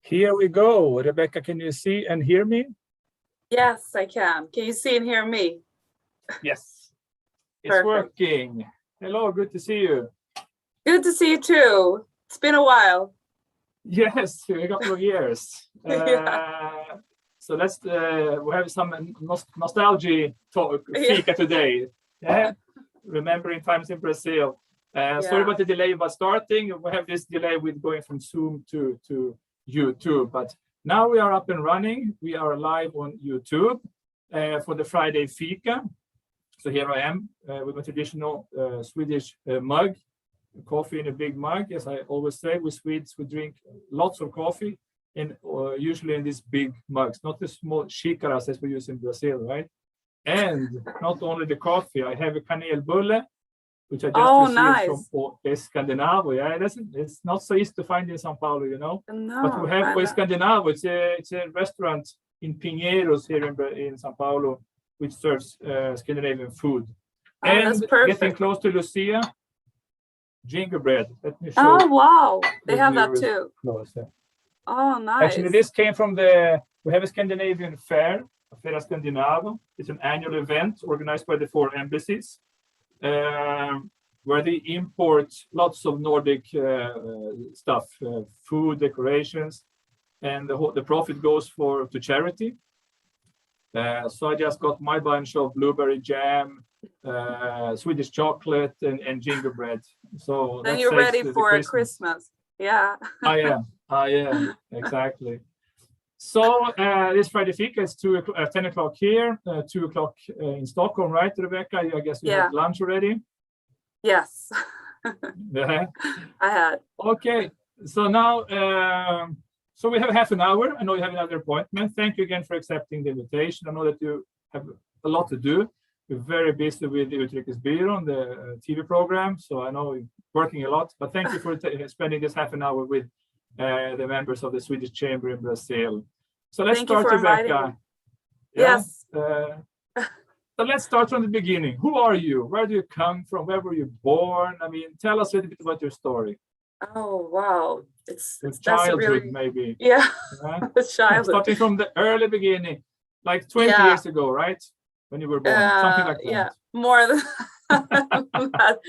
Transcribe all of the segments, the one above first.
Here we go. Rebecca, can you see and hear me? Yes, I can. Can you see and hear me? Yes, it's Perfect. working. Hello, good to see you. Good to see you too. It's been a while. Yes, a couple of years. Yeah. So let's we have some nostalgia talk, Yeah. Fika today. Yeah, remembering times in Brazil. Sorry about the delay about starting. We have this delay with going from Zoom to YouTube, but now we are up and running. We are live on YouTube for the Friday Fika. So here I am with my traditional Swedish mug, coffee in a big mug. As I always say, we Swedes, we drink lots of coffee, and usually in these big mugs, not the small xícaras as we use in Brazil, right? And not only the coffee, I have a kanelbulle, which I just received from Scandinavia. Yeah, it's not so easy to find in São Paulo, you know. No, but we have Scandinavia. It's a restaurant in Pinheiros here in São Paulo, which serves Scandinavian food. And getting close to Lucia, gingerbread. Let me show. Oh wow, they have that too. Close, yeah. Oh nice. Actually, this came from we have a Scandinavian fair, Fera Scandinava. It's an annual event organized by the 4 embassies, where they import lots of Nordic stuff, food, decorations, and the profit goes to charity. So I just got my bunch of blueberry jam, Swedish chocolate, and gingerbread. So then you're ready for Christmas. Yeah. I am, exactly. So this Friday Fika is 10 o'clock here, 2 o'clock in Stockholm, right, Rebecca? I guess you had lunch already? Yes. Yeah. I had. Okay, so now, so we have half an hour. I know you have another appointment. Thank you again for accepting the invitation. I know that you have a lot to do. You're very busy with the Utrikesbyrån, the TV program, so I know you're working a lot, but thank you for spending this half an hour with the members of the Swedish Chamber in Brazil. So let's start, Rebecca. Yes. So let's start from the beginning. Who are you? Where do you come from? Where were you born? I mean, tell us a little bit about your story. Oh, wow. It's childhood, maybe. Yeah, childhood. Starting from the early beginning, like 20 years ago, right? When you were born, something like that. Yeah, more than that.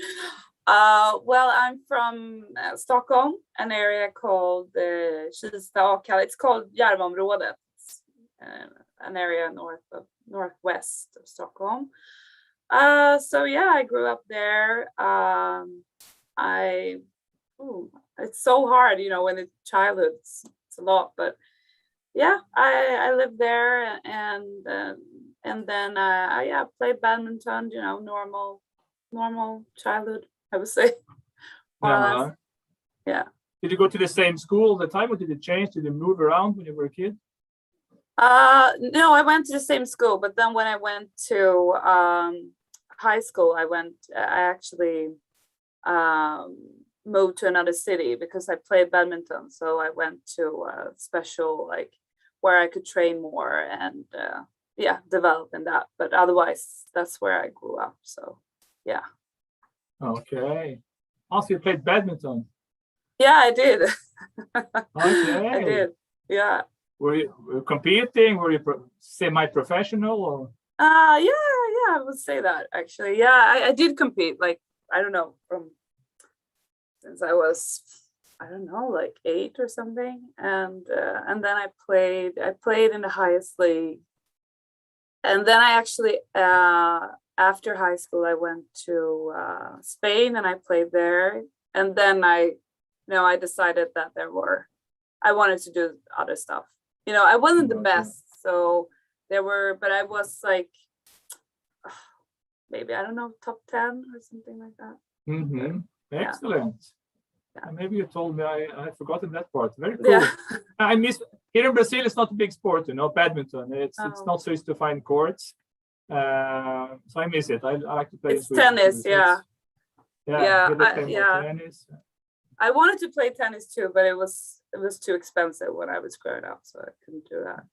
Well, I'm from Stockholm, an area called Kista. It's called Järvaområdet, an area northwest of Stockholm. So yeah, I grew up there. It's so hard, you know, when it's childhood, it's a lot, but yeah, I lived there, and then I played badminton, you know, normal childhood, I would say. Yeah. Did you go to the same school all the time, or did it change? Did you move around when you were a kid? No, I went to the same school, but then when I went to high school, I actually moved to another city because I played badminton. So I went to a special, like, where I could train more and develop in that. But otherwise, that's where I grew up. So yeah. Okay. Also, you played badminton? Yeah, I did. Okay. I did. Yeah. Were you competing? Were you semi-professional or? Yeah, I would say that actually. Yeah, I did compete. Like, I don't know, since I was, I don't know, like 8 or something, and then I played in the highest league, and then I actually after high school I went to Spain and I played there, and then I decided that I wanted to do other stuff. You know, I wasn't the best, so but I was like, maybe, I don't know, top 10 or something like that. Mm-hmm. Excellent. Yeah. Maybe you told me, I had forgotten that part. Very cool. Yeah. I miss, here in Brazil, it's not a big sport, you know, badminton. It's not so easy to find courts. So I miss it. I like to play. It's tennis, yeah. Tennis. I wanted to play tennis too, but it was too expensive when I was growing up, so I couldn't do that.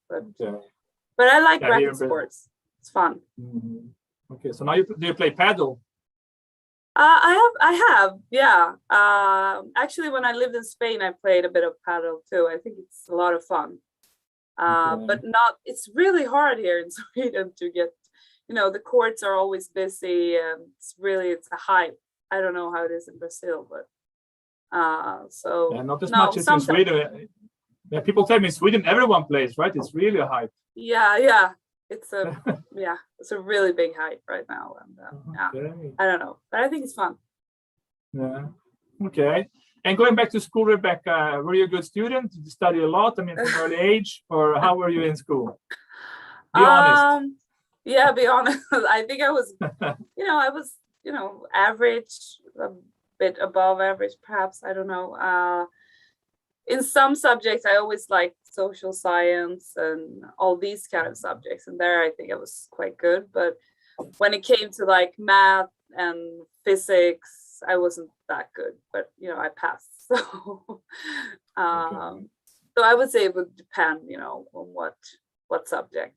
But I like racket sports. It's fun. Mm-hmm. Okay, so now do you play paddle? Yeah. Actually, when I lived in Spain, I played a bit of paddle too. I think it's a lot of fun. Okay. But not, it's really hard here in Sweden to get, the courts are always busy, and it's a hype. I don't know how it is in Brazil, but so Yeah, not as no, much as in sometimes, Sweden. Yeah, people tell me in Sweden everyone plays, right? It's really a hype. yeah, it's a it's a really big hype right now, and Okay. I don't know, but I think it's fun. Yeah. Okay. And going back to school, Rebecca, were you a good student? Did you study a lot? I mean, from early age, or how were you in school? Be honest. Yeah, be honest. I think I was, I was, average, a bit above average, perhaps. I don't know. In some subjects, I always liked social science and all these kind of subjects, and there I think I was quite good. But when it came to like math and physics, I wasn't that good. But I passed. So, Okay. so I would say it would depend, on what subject.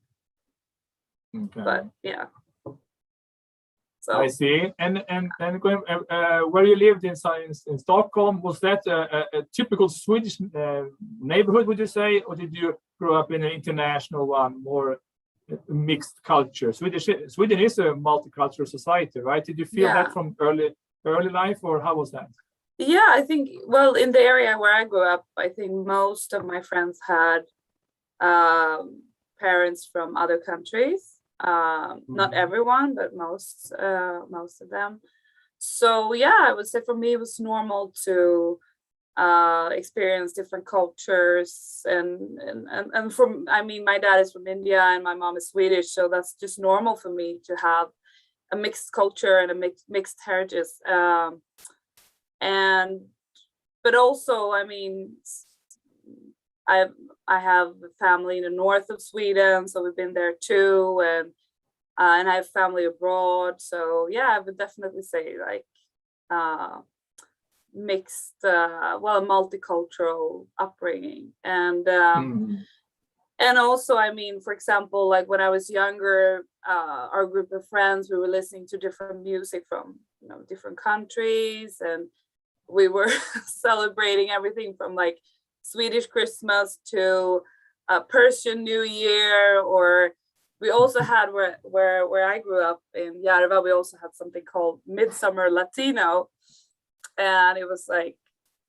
Okay. But yeah. So I see. And going, where you lived in Stockholm, was that a typical Swedish neighborhood, would you say, or did you grow up in an international one, more mixed culture? Sweden is a multicultural society, right? Did you feel that from early life, or how was that? Yeah, I think, well, in the area where I grew up, I think most of my friends had parents from other countries. Not everyone, but most of them. So yeah, I would say for me it was normal to experience different cultures, and from, I mean, my dad is from India and my mom is Swedish, so that's just normal for me to have a mixed culture and a mixed heritage. And but also, I mean, I have family in the north of Sweden, so we've been there too, and I have family abroad. So yeah, I would definitely say like mixed, well, multicultural upbringing, and also, I mean, for example, like when I was younger, our group of friends, we were listening to different music from different countries, and we were celebrating everything from like Swedish Christmas to Persian New Year, or we also had where I grew up in Järva, we also had something called Midsummer Latino, and it was like,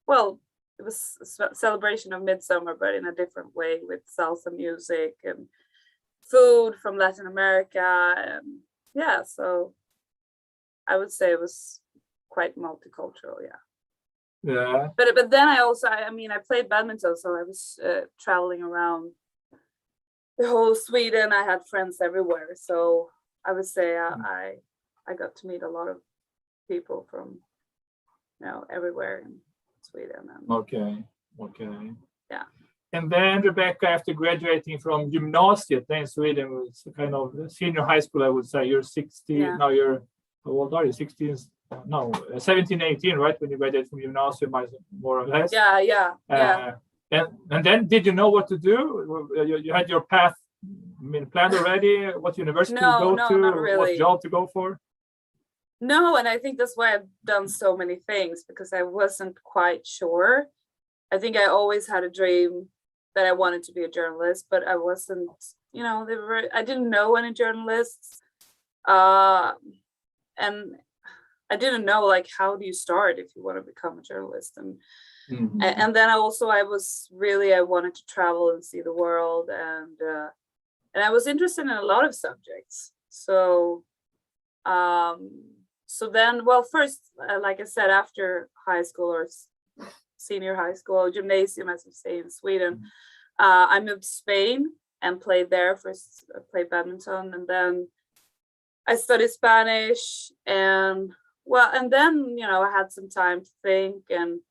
well, it was a celebration of midsummer, but in a different way, with salsa music and food from Latin America, and yeah, so I would say it was quite multicultural, yeah. Yeah. But then I mean, I played badminton, so I was traveling around the whole Sweden. I had friends everywhere, so I would say I got to meet a lot of people from everywhere in Sweden. Okay. Yeah. And then Rebecca, after graduating from gymnasiet in Sweden, it's kind of senior high school, I would say. You're 16 now. You're, how old are you? 16? No, 17, 18, right? When you graduated from gymnasium, more or less. Yeah. And then, did you know what to do? You had your path, I mean, planned already? What university to go to? Not really. What job to go for? No, and I think that's why I've done so many things, because I wasn't quite sure. I think I always had a dream that I wanted to be a journalist, but I wasn't, I didn't know any journalists. And I didn't know, like, how do you start if you want to become a journalist? And then I wanted to travel and see the world, and I was interested in a lot of subjects. So then, well, first, like I said, after high school or senior high school, gymnasium, as we say in Sweden, I moved to Spain and played there. First, I played badminton, and then I studied Spanish, and then I had some time to think, and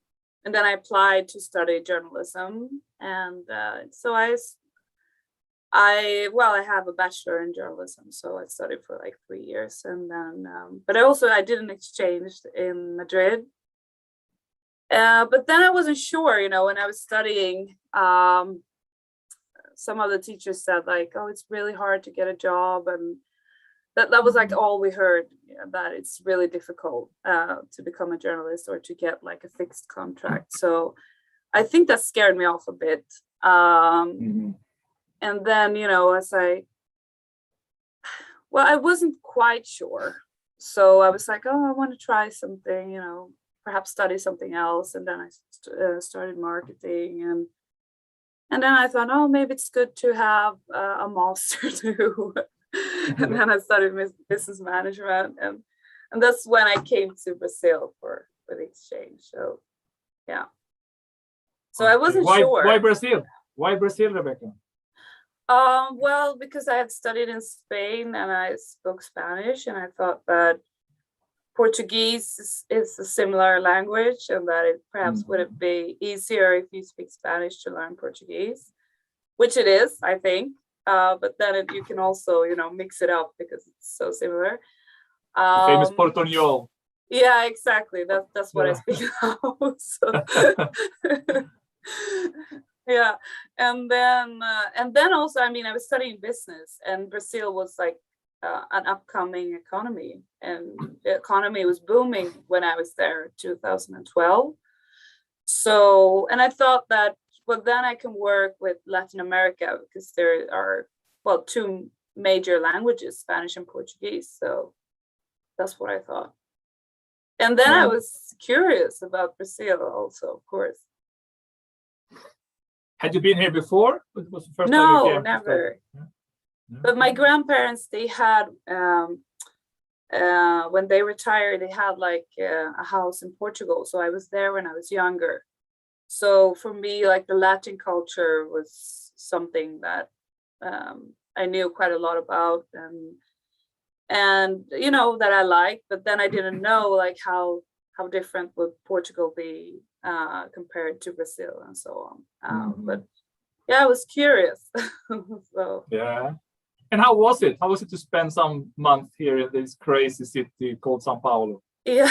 then I applied to study journalism, and so I have a bachelor in journalism, so I studied for like 3 years, and then but I did an exchange in Madrid. But then I wasn't sure, when I was studying, some of the teachers said like, oh, it's really hard to get a job, and that was like all we heard, that it's really difficult to become a journalist or to get like a fixed contract. So I think that scared me off a bit. And then, I wasn't quite sure. So I was like, oh, I want to try something, perhaps study something else. And then I started marketing, and then I thought, oh, maybe it's good to have a master too. And then I studied business management, and that's when I came to Brazil for the exchange. So yeah. So I wasn't sure. Why Brazil? Why Brazil, Rebecca? Well, because I had studied in Spain and I spoke Spanish, and I thought that Portuguese is a similar language, and that it perhaps would it be easier if you speak Spanish to learn Portuguese, which it is, I think. But then you can also, mix it up because it's so similar. The famous Portuñol. Yeah, exactly. That's what I speak now. So. Yeah, and then also, I was studying business, and Brazil was like an upcoming economy, and the economy was booming when I was there, 2012. So, and I thought that, well, then I can work with Latin America, because there are, well, two major languages, Spanish and Portuguese. So that's what I thought. And then I was curious about Brazil also, of course. Had you been here before? It was the first time you came? Never. But my grandparents, they had, when they retired, they had like a house in Portugal. So I was there when I was younger. So for me, like the Latin culture was something that I knew quite a lot about, and that I liked. But then I didn't know like how different would Portugal be compared to Brazil and so on. But yeah, I was curious. So yeah. And how was it? How was it to spend some month here in this crazy city called São Paulo? Yeah.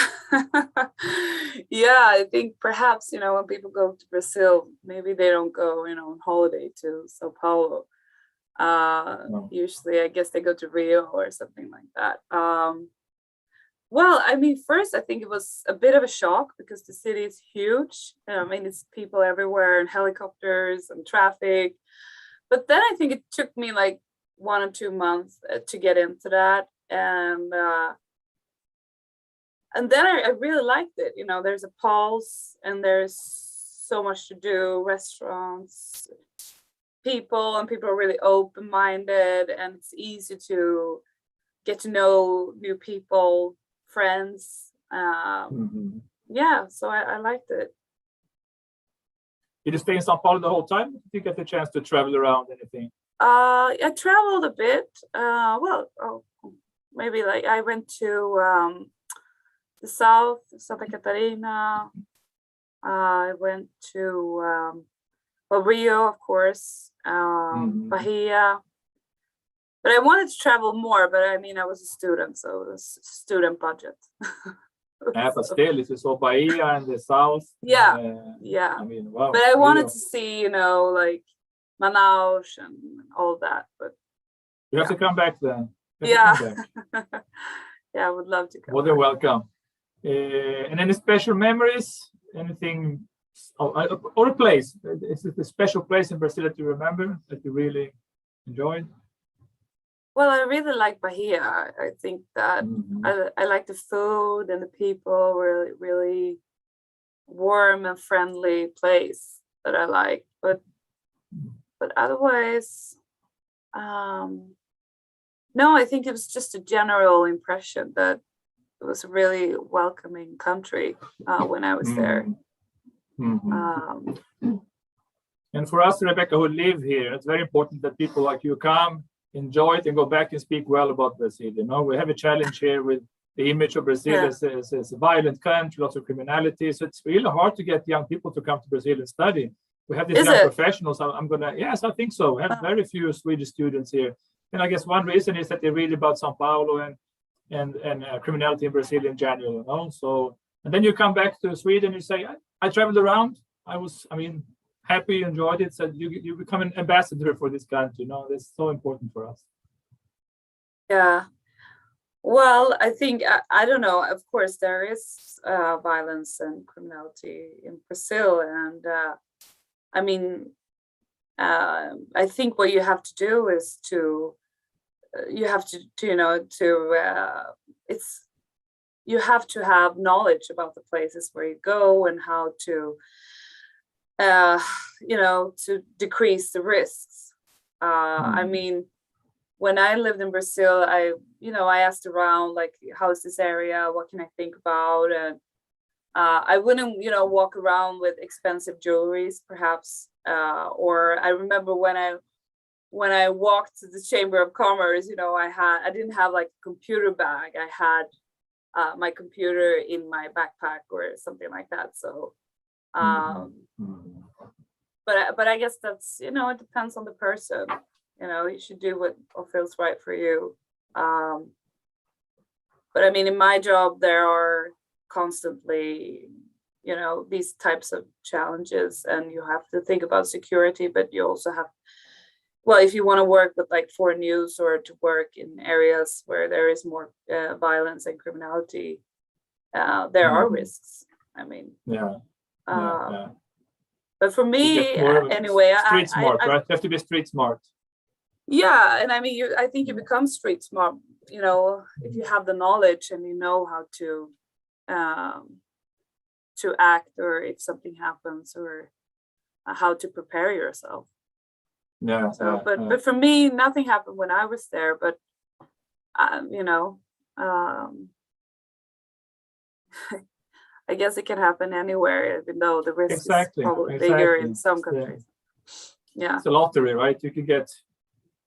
Yeah, I think perhaps, when people go to Brazil, maybe they don't go, on holiday to Sao Paulo. No. Usually, I guess they go to Rio or something like that. Well, first, I think it was a bit of a shock because the city is huge. It's people everywhere and helicopters and traffic. But then I think it took me like 1 or 2 months to get into that. And then I really liked it. There's a pulse, and there's so much to do, restaurants, people are really open-minded, and it's easy to get to know new people, friends. Yeah, so I liked it. Did you stay in São Paulo the whole time? Did you get the chance to travel around anything? I traveled a bit. Maybe like I went to the south, Santa Catarina. I went to Rio, of course, Bahia. But I wanted to travel more, but I was a student, so it was student budget. Yeah, but still, if you saw Bahia and the south. Yeah. Wow. But I wanted to see, like Manaus and all that. But you have to come back then. Yeah. Yeah, I would love to come. Well, they're welcome. And any special memories? Anything? Or a place? Is it a special place in Brazil that you remember that you really enjoyed? Well, I really like Bahia. I think that I like the food, and the people were really warm and friendly place that I like. But otherwise, no, I think it was just a general impression that it was a really welcoming country when I was there. And for us, Rebecca, who live here, it's very important that people like you come, enjoy it, and go back and speak well about Brazil. We have a challenge here with the image of Brazil as a violent country, lots of criminality. So it's really hard to get young people to come to Brazil and study. We have these young professionals. Yes, I think so. We have very few Swedish students here. And I guess one reason is that they read about São Paulo and criminality in Brazil in general. So, and then you come back to Sweden, you say, I traveled around. I was, happy, enjoyed it. So you become an ambassador for this country. That's so important for us. Yeah. Well, I think I don't know. Of course, there is violence and criminality in Brazil, and I mean, I think what you have to do is to you have to you know to it's you have to have knowledge about the places where you go and how to to decrease the risks. I mean, when I lived in Brazil, I asked around like, how is this area? What can I think about? And I wouldn't, walk around with expensive jewelries, perhaps. Or I remember when I walked to the Chamber of Commerce, I didn't have like a computer bag. I had my computer in my backpack or something like that. So, but I guess that's, it depends on the person. You should do what feels right for you. But I mean, in my job, there are constantly, these types of challenges, and you have to think about security, but you also have, well, if you want to work with like foreign news or to work in areas where there is more violence and criminality, there are risks. I mean, but for me, anyway, street smart, right? You have to be street smart. Yeah, and I mean, I think you become street smart, if you have the knowledge and you know how to act, or if something happens, or how to prepare yourself. Yeah. So, but for me, nothing happened when I was there. But I guess it can happen anywhere, even though the risk is probably bigger in some countries. Yeah, it's a lottery, right? You could get.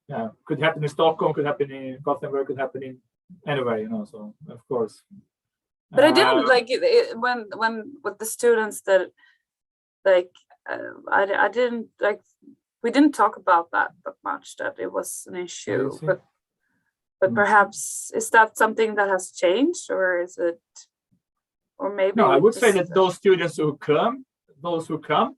Yeah, could happen in Stockholm, could happen in Gothenburg, could happen in anywhere, So of course. But I didn't like it when with the students that like I didn't like, we didn't talk about that much, that it was an issue. But perhaps is that something that has changed, or is it, or maybe? No, I would say that those students who come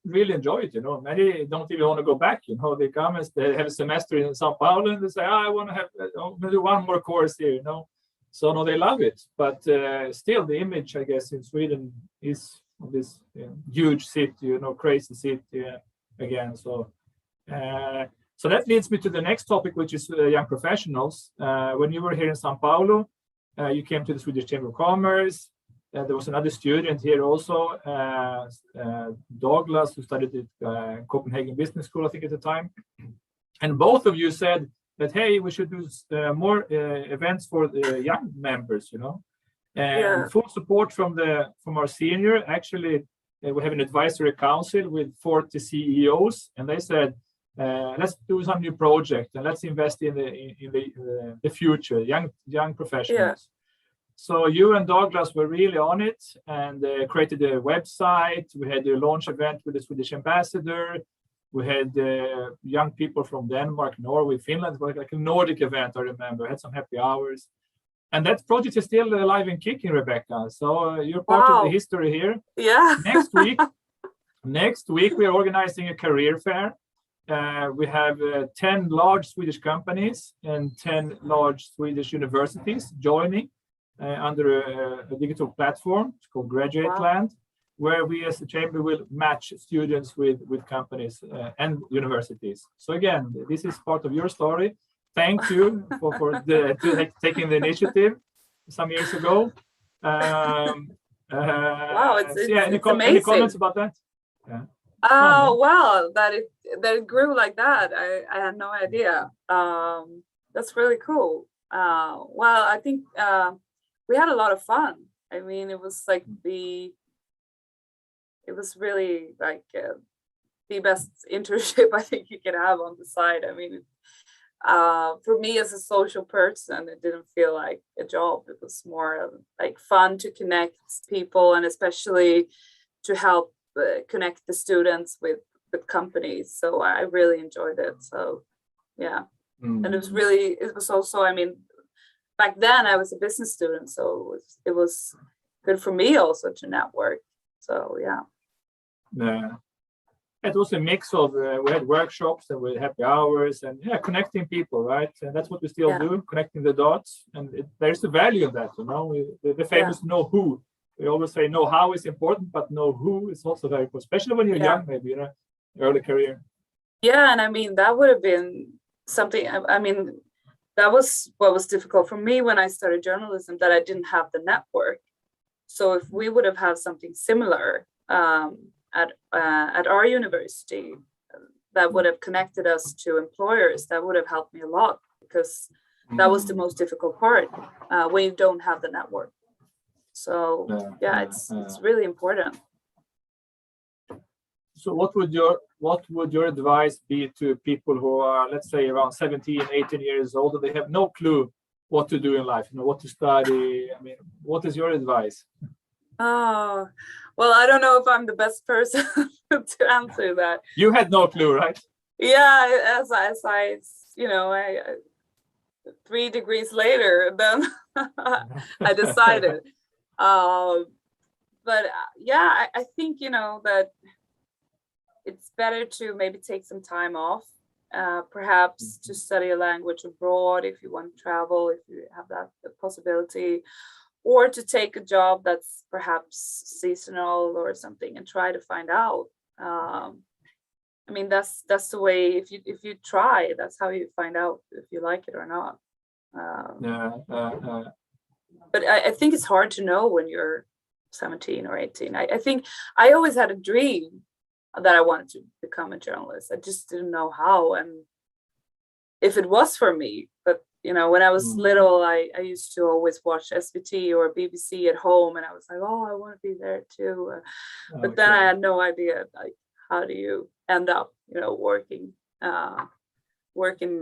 really enjoy it. Many don't even want to go back. They come and they have a semester in Sao Paulo and they say, I want to do one more course here. So no, they love it. But still, the image, I guess, in Sweden is this huge city, crazy city again. So that leads me to the next topic, which is young professionals. When you were here in Sao Paulo, you came to the Swedish Chamber of Commerce. There was another student here also, Douglas, who studied at Copenhagen Business School, I think, at the time. And both of you said that, hey, we should do more events for the young members, And full support from our senior. Actually, we have an advisory council with 40 CEOs, and they said, let's do some new project and let's invest in the future, young professionals. Yeah. So you and Douglas were really on it and created a website. We had a launch event with the Swedish ambassador. We had young people from Denmark, Norway, Finland. It was like a Nordic event, I remember. I had some happy hours. And that project is still alive and kicking, Rebecca. So you're part of the history here. Yeah. Next week, we are organizing a career fair. We have 10 large Swedish companies and 10 large Swedish universities joining. Under a digital platform. It's called Graduate Land, where we as a chamber will match students with companies and universities. So again, this is part of your story. Thank you for taking the initiative some years ago. It's amazing. Any comments about that? Yeah. Oh, wow, that it grew like that. I had no idea. That's really cool. Well, I think we had a lot of fun. I mean, it was like it was really like the best internship I think you can have on the side. I mean, for me as a social person, it didn't feel like a job. It was more like fun to connect people, and especially to help connect the students with companies. So I really enjoyed it. So yeah. And it was also, I mean, back then I was a business student, so it was good for me also to network. So yeah. It was a mix of we had workshops and we had happy hours and connecting people, right? And that's what we still do, connecting the dots. And there's a value in that, you know. The famous know who. We always say know how is important, but know who is also very important, especially when you're young, maybe, you know, early career. Yeah, and I mean that would have been something. I mean, that was what was difficult for me when I started journalism, that I didn't have the network. So if we would have had something similar at our university that would have connected us to employers, that would have helped me a lot, because that was the most difficult part when you don't have the network. So it's really important. So what would your advice be to people who are, let's say, around 17, 18 years old, and they have no clue what to do in life, you know, what to study? I mean, what is your advice? Oh, well, I don't know if I'm the best person to answer that. You had no clue, right? Yeah, as I you know, I 3 degrees later, then I decided. But yeah, I think, you know, that it's better to maybe take some time off, perhaps to study a language abroad if you want to travel, if you have that possibility, or to take a job that's perhaps seasonal or something and try to find out. I mean, that's the way. If you try, that's how you find out if you like it or not. But I think it's hard to know when you're 17 or 18. I think I always had a dream that I wanted to become a journalist. I just didn't know how and if it was for me. But you know, when I was little, I used to always watch SVT or BBC at home, and I was like, oh, I want to be there too. But then I had no idea, like, how do you end up, you know, working in a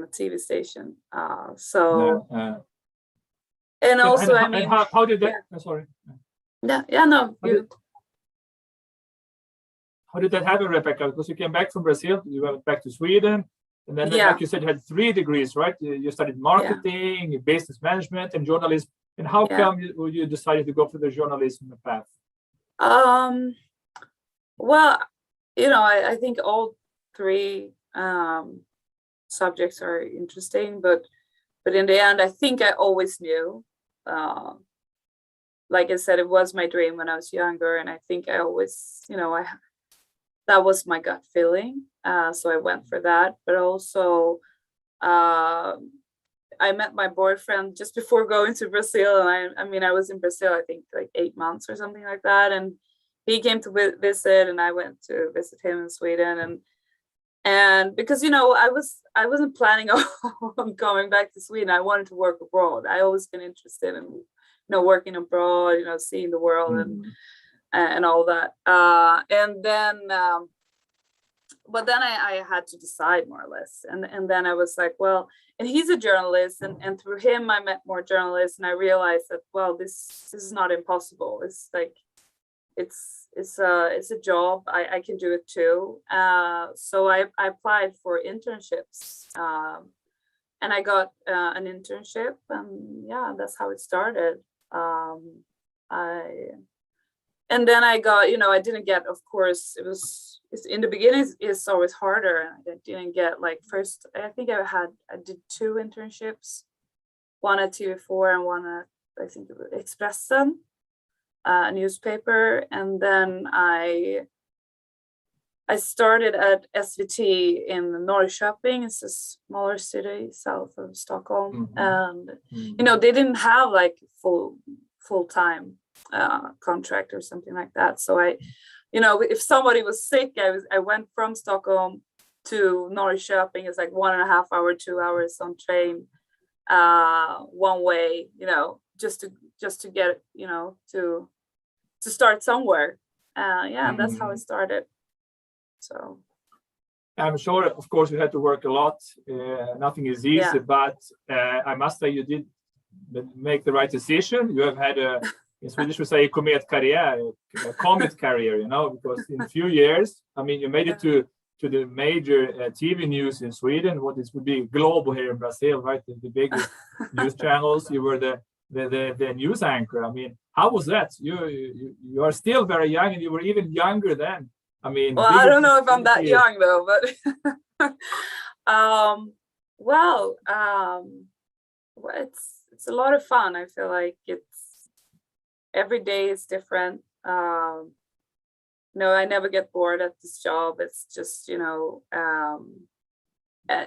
TV station? And also, I mean, how did that? Sorry. No. How did that happen, Rebecca? Because you came back from Brazil, you went back to Sweden. And then, like you said, you had 3 degrees, right? You studied marketing, business management, and journalism. And how come you decided to go for the journalism path? Well, you know, I think all 3 subjects are interesting, but in the end, I think I always knew. Like I said, it was my dream when I was younger, and I think I always, you know, that was my gut feeling. So I went for that. But also, I met my boyfriend just before going to Brazil. And I mean, I was in Brazil, I think like 8 months or something like that. And he came to visit, and I went to visit him in Sweden. And because, you know, I wasn't planning on going back to Sweden. I wanted to work abroad. I always been interested in, you know, working abroad, you know, seeing the world and all that. And then, but then I had to decide more or less. And then I was like, well, and he's a journalist, and through him I met more journalists, and I realized that, well, this is not impossible. It's like, it's a job. I can do it too. So I applied for internships, and I got an internship, and yeah, that's how it started. And then I got, you know, I didn't get, of course, it's in the beginning, it's always harder. I didn't get, like, first, I think I did 2 internships, one at TV4 and one at, I think, Expressen, a newspaper. And then I started at SVT in Norrköping. It's a smaller city south of Stockholm. And, you know, they didn't have like full-time contract or something like that. So I, you know, if somebody was sick, I went from Stockholm to Norrköping. It's like 1.5 hour, 2 hours on train, one way, you know, just to get, you know, to start somewhere. And that's how it started. So I'm sure, of course, you had to work a lot. Nothing is easy, but I must say you did make the right decision. You have had in Swedish we say comet career, you know, because in a few years, I mean, you made it to the major TV news in Sweden. What this would be global here in Brazil, right? The big news channels. You were the news anchor. I mean, how was that? You are still very young, and you were even younger then. I mean, well, I don't know if I'm that young though, but well, it's a lot of fun. I feel like it's every day is different. No, I never get bored at this job. It's just,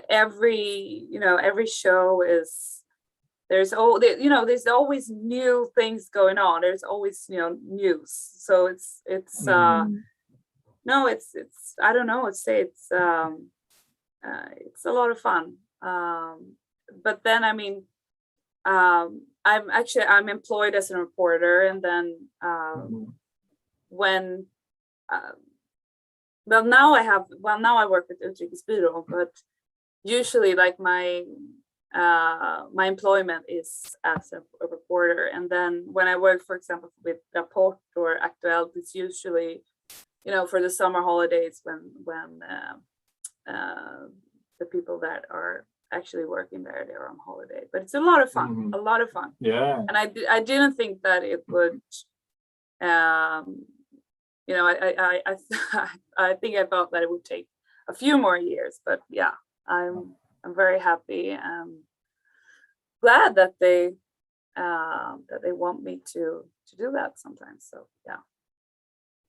every show is there's always new things going on. There's always, news. So it's no, it's I don't know. It's a lot of fun. But then, I mean, I'm employed as a reporter, and then when now I work with Utrikesbyrån, but usually like my employment is as a reporter, and then when I work, for example, with Rapport or Aktuellt, it's usually for the summer holidays when the people that are actually working there, they're on holiday. But it's a lot of fun. A lot of fun. Yeah. And I didn't think that it would I think I thought that it would take a few more years, but yeah, I'm very happy and glad that they want me to do that sometimes. So yeah.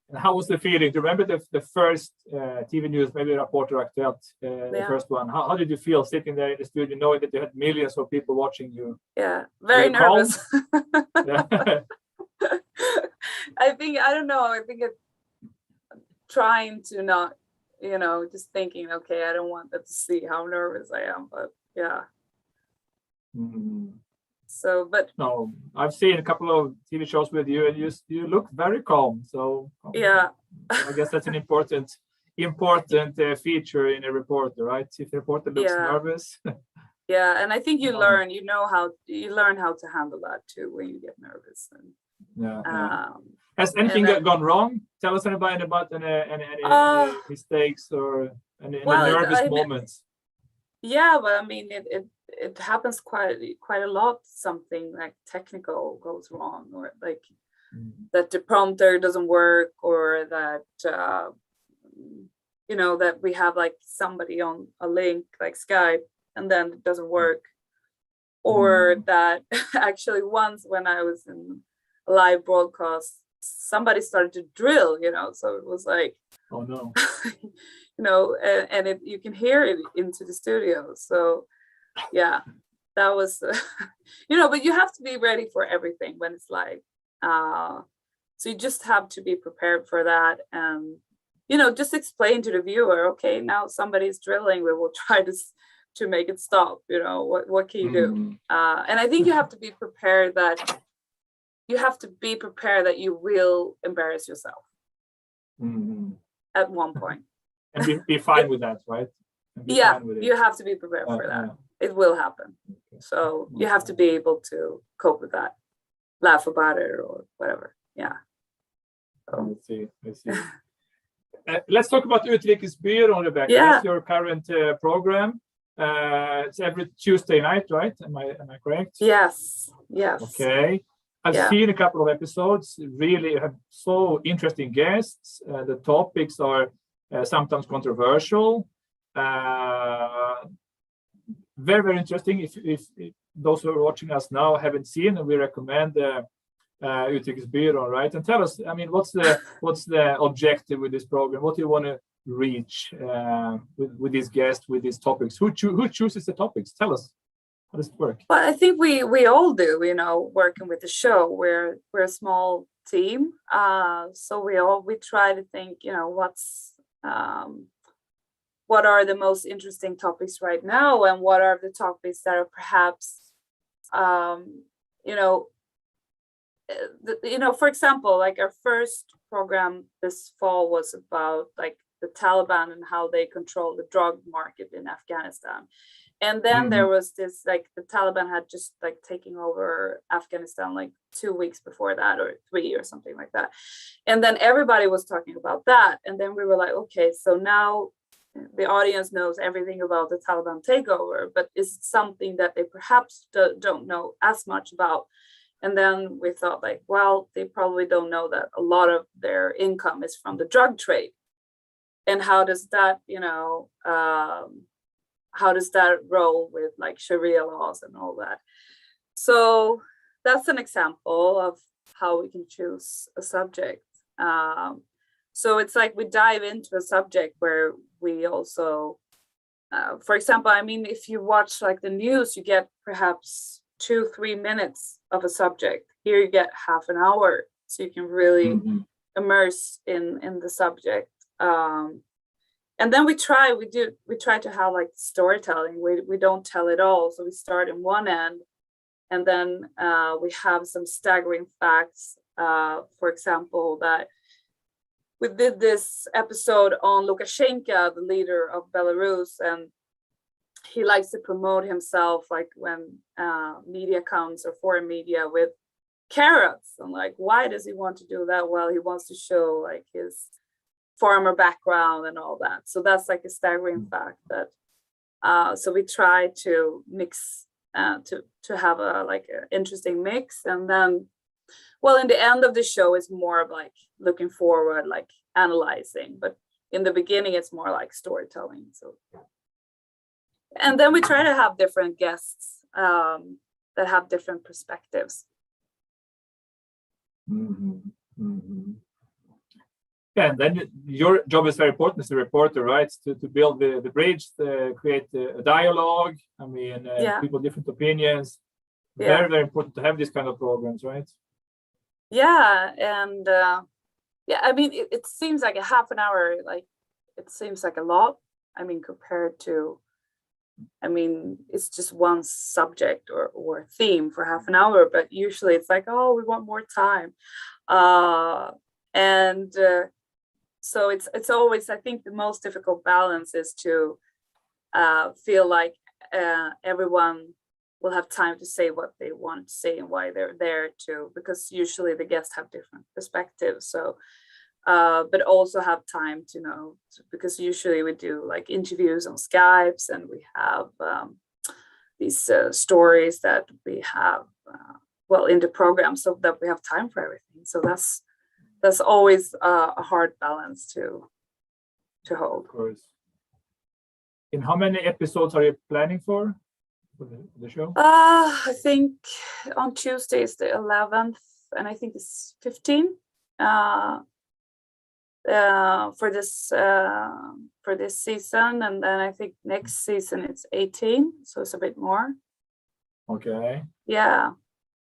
And how was the feeling? Do you remember the first TV news, maybe Reporter Aktuellt, the first one? How did you feel sitting there in the studio, knowing that you had millions of people watching you? Yeah, very nervous. Yeah. I think it's trying to not, just thinking, okay, I don't want them to see how nervous I am, but yeah. So, but no, I've seen a couple of TV shows with you, and you look very calm. So yeah, I guess that's an important feature in a reporter, right? If the reporter looks nervous. Yeah, and I think you learn how to handle that too when you get nervous. And, has anything gone wrong? Tell us about any mistakes or any nervous moments. Yeah, but I mean, it happens quite a lot. Something like technical goes wrong, or like that the prompter doesn't work, or that that we have like somebody on a link like Skype and then it doesn't work, or that actually once when I was in a live broadcast, somebody started to drill, so it was like, oh no. And you can hear it into the studio. So yeah, that was, but you have to be ready for everything when it's live. So you just have to be prepared for that. And, just explain to the viewer, okay, now somebody's drilling, we will try to make it stop. What can you do? And I think you have to be prepared that you will embarrass yourself at one point. And be fine with that, right? You have to be prepared for that. It will happen. Okay. So you have to be able to cope with that, laugh about it or whatever. Yeah. So. I see. Let's talk about Utrikesbyrån, Rebecca. Yeah. That's your current program. It's every Tuesday night, right? Am I correct? Yes. Okay. I've seen a couple of episodes. Really have so interesting guests. The topics are sometimes controversial. Very, very interesting. If those who are watching us now haven't seen, we recommend Utrikesbyrån, right? And tell us, I mean, what's the objective with this program? What do you want to reach with these guests, with these topics? Who chooses the topics? Tell us. How does it work? Well, I think we all do, working with the show. We're a small team, so we try to think, what are the most interesting topics right now, and what are the topics that are perhaps, for example, like our first program this fall was about like the Taliban and how they control the drug market in Afghanistan. And then there was this, like the Taliban had just like taken over Afghanistan like 2 weeks before that, or 3 or something like that. And then everybody was talking about that. And then we were like, okay, so now the audience knows everything about the Taliban takeover, but is it something that they perhaps don't know as much about? And then we thought like, well, they probably don't know that a lot of their income is from the drug trade. and how does that, how does that roll with like Sharia laws and all that? So that's an example of how we can choose a subject. So it's like we dive into a subject where we also, for example, I mean, if you watch like the news, you get perhaps 2-3 minutes of a subject. Here you get half an hour, so you can really immerse in the subject. And then we try to have like storytelling. We don't tell it all, so we start in one end, and then we have some staggering facts. For example, that we did this episode on Lukashenko, the leader of Belarus, and he likes to promote himself like when media comes, or foreign media, with carrots. And like, why does he want to do that? Well, he wants to show like his farmer background and all that. So that's like a staggering fact that so we try to mix to have a like an interesting mix. And then, well, in the end of the show is more of like looking forward, like analyzing, but in the beginning it's more like storytelling. So, and then we try to have different guests that have different perspectives. Yeah, and then your job is very important as a reporter, right? To build the bridge, to create a dialogue. I mean, people different opinions. Very, very important to have these kind of programs, right? Yeah, and I mean, it seems like a half an hour, like it seems like a lot. I mean, compared to, I mean, it's just one subject or theme for half an hour, but usually it's like, oh, we want more time. So it's always, I think the most difficult balance is to feel like everyone will have time to say what they want to say and why they're there too, because usually the guests have different perspectives. So, but also have time to know, because usually we do like interviews on Skypes, and we have these stories that we have, well, in the program, so that we have time for everything. So that's always a hard balance to hold. Of course. And how many episodes are you planning for the show? I think on Tuesday is the 11th, and I think it's 15 for this season, and then I think next season it's 18, so it's a bit more. Okay. Yeah.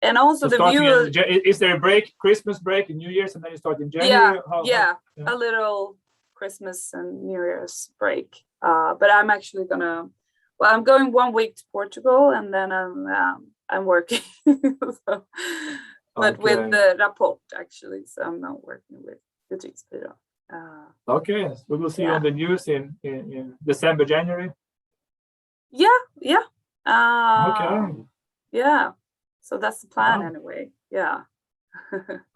And also so the viewers, is there a break, Christmas break and New Year's, and then you start in January? Yeah, a little Christmas and New Year's break. But I'm actually I'm going 1 week to Portugal, and then I'm working. So, but with the Rapport actually, so I'm not working with the Tidsbyrå. Okay, so we will see you on the news in December, January. Yeah. Okay. Yeah. So that's the plan anyway. Yeah.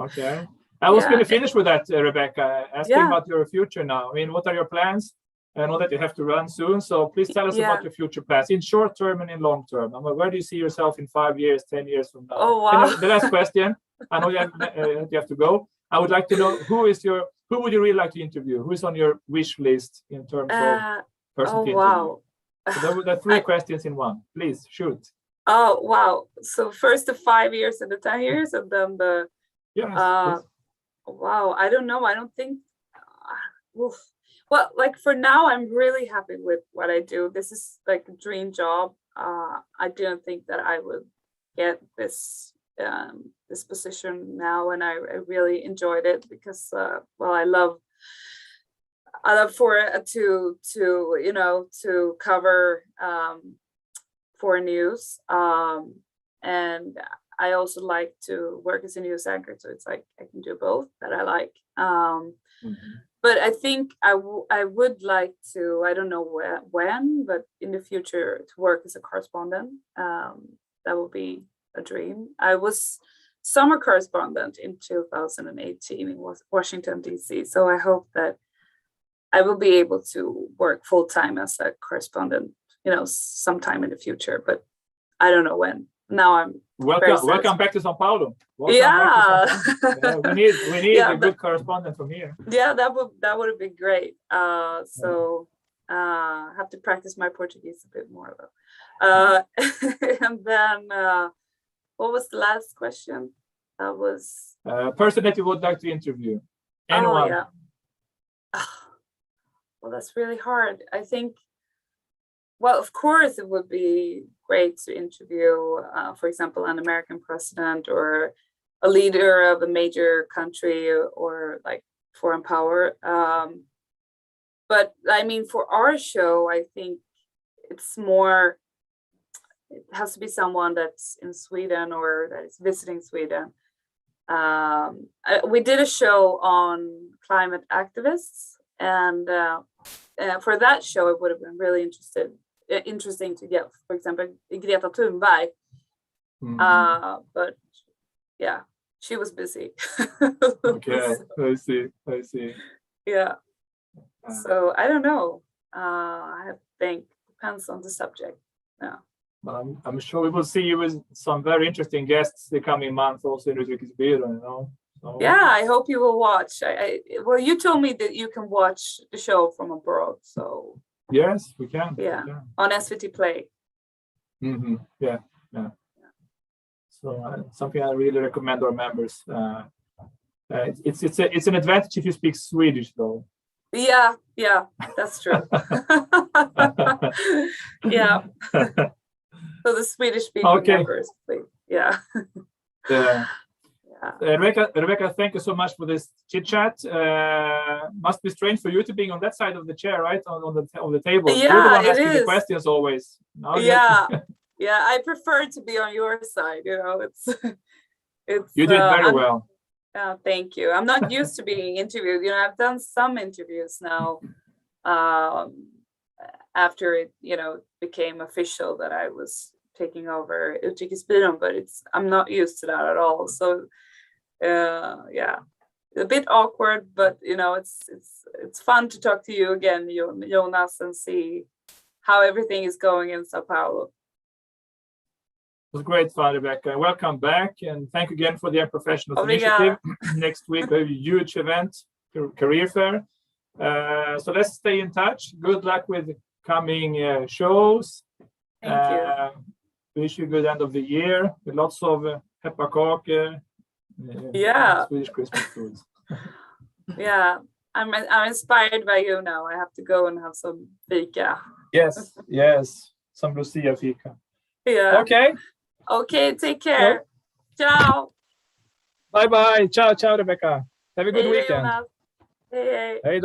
Okay. I was going to finish with that, Rebecca, asking about your future now. I mean, what are your plans? I know that you have to run soon, so please tell us about your future plans in short term and in long term. I mean, where do you see yourself in 5 years, 10 years from now? Oh, wow. And the last question, I know you have to go. I would like to know who would you really like to interview? Who is on your wish list in terms of person to interview? Wow. So there are 3 questions in one. Please shoot. Oh, wow. So first the 5 years and the 10 years, and then the wow, I don't know. I don't think well, like for now, I'm really happy with what I do. This is like a dream job. I didn't think that I would get this position now, and I really enjoyed it because well, I love for to cover foreign news, and I also like to work as a news anchor, so it's like I can do both that I like. But I think I would like to, I don't know when, but in the future to work as a correspondent. That will be a dream. I was summer correspondent in 2018 in Washington, D.C. So I hope that I will be able to work full time as a correspondent, sometime in the future, but I don't know when. now I'm very welcome back to Sao Paulo. Welcome Yeah. back to Sao Paulo. Yeah, we need Yeah, a good correspondent from here. yeah, that would have been great. So have to practice my Portuguese a bit more though. And then what was the last question? That was Person that you would like to interview. oh Anyone. yeah. Well, that's really hard. I think, well, of course, it would be great to interview, for example, an American president or a leader of a major country or like foreign power. But I mean, for our show, I think it's more, it has to be someone that's in Sweden or that is visiting Sweden. We did a show on climate activists, and for that show, it would have been really interesting to get, for example, Greta Thunberg. But yeah, she was busy. Okay, I see. Yeah. So I don't know. I think depends on the subject. Yeah. But I'm sure we will see you with some very interesting guests the coming month, also in Utrikesbyrån, So, yeah, I hope you will watch. Well, you told me that you can watch the show from abroad, so yes, we can. yeah, we can. on SVT Play. Yeah. So something I really recommend our members. It's an advantage if you speak Swedish, though. Yeah, that's true. Yeah. So the Swedish speaking members, please. Yeah. Yeah. Rebecca, thank you so much for this chit chat. Must be strange for you to be on that side of the chair, right? On the table. Yeah, you're the one it asking is. the questions always. Now Yeah, I prefer to be on your side. It's you did very well. Oh, thank you. I'm not used to being interviewed. I've done some interviews now after it, became official that I was taking over Utrikesbyrån, but I'm not used to that at all. So yeah, a bit awkward, but it's fun to talk to you again, Jonas, and see how everything is going in Sao Paulo. It was great fun, Rebecca. Welcome back, and thank you again for the Professionals Obrigada. Initiative. Next week, a huge event, career fair. So let's stay in touch. Good luck with coming shows. Thank you. Wish you a good end of the year with lots of pepparkakor. Yeah. Swedish Christmas foods. Yeah, I'm inspired by you now. I have to go and have some Fika. Yes, some Lucia Fika. Yeah. Okay, take care. Ciao. Bye. Ciao, Rebecca. Have a good weekend. Jonas. Hey. Hey.